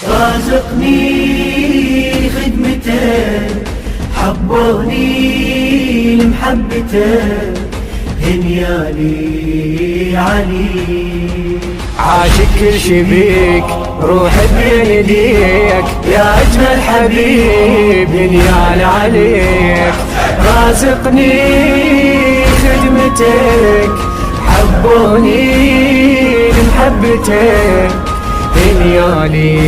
رازقني خدمته، حبوني لمحبته، هنيالي علي. عاشق كل شي بيك، روحي بين يديك، يا أجمل حبيب هنيالي عليك. رازقني خدمتك، حبوني لمحبتك، هنيالي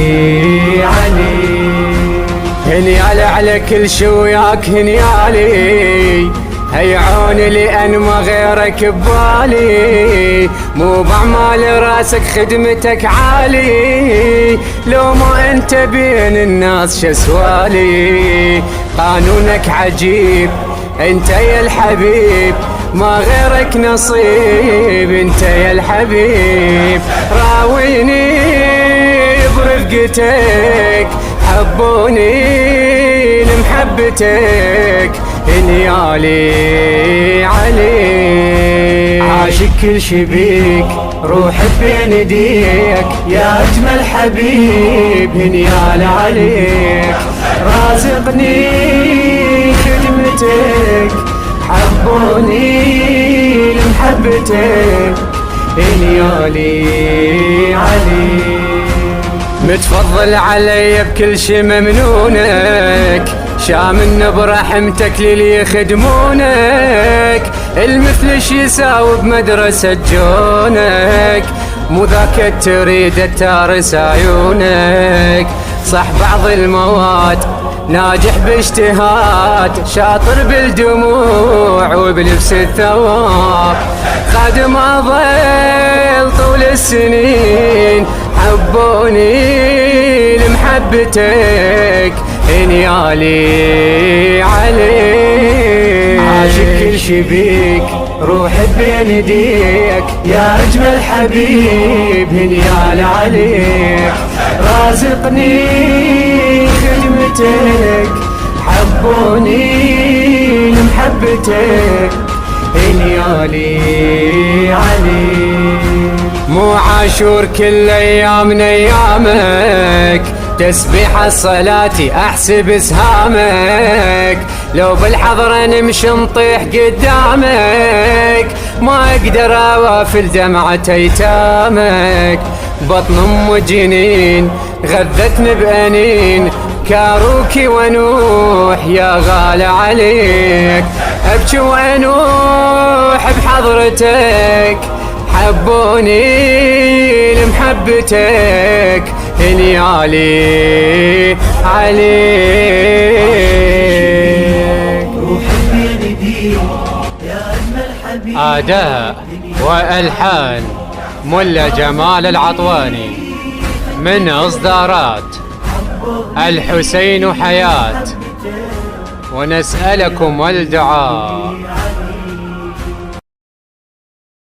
عليك. هنيالي على كل شي وياك هنيالي، هيعوني لأن ما غيرك ببالي. مو بعمال راسك خدمتك عالي، لو ما انت بين الناس شسوالي. قانونك عجيب انت يا الحبيب، ما غيرك نصيب انت يا الحبيب. راويني برفقتك، حبوني لمحبتك، هنيالي عليك. عاشق كل شي بيك، روحي بين يديك، يا أجمل حبيب هنيالي عليك. رازقني خدمتك، حبوني لمحبتك، هنيالي عليك. متفضل علي بكل شي ممنونك، شامن برحمتك للي يخدمونك. المثلش يساوي بمدرسة جونك، مو ذاك تريد تارس عيونك. صح بعض المواد ناجح باجتهاد، شاطر بالدموع وبلبس الثواب. خادم أظل طول السنين، حبوني لمحبتك، هنيالي عليك. عاشق كل شي بيك، روحي بين يديك، يا أجمل حبيب هنيالي عليك. رازقني خدمتك، حبوني لمحبتك، هنيالي عليك. مو عاشور كل ايام ايامك، تسبيح الصلاة احسب اسهامك. لو بالحضرة نمشي نطيح قدامك، ما اقدر اوافل دمعة ايتامك. بطن ام جنين غذتني بانين، كاروكي ونوح يا غالي عليك. ابكي وانوح بحضرتك، حبوني لمحبتك، هنيالي عليك. روحي بين يديك يا أجمل حبيب. أداء وألحان ملا جمال العطواني، من إصدارات الحسين حياة. ونسألكم الدعاء.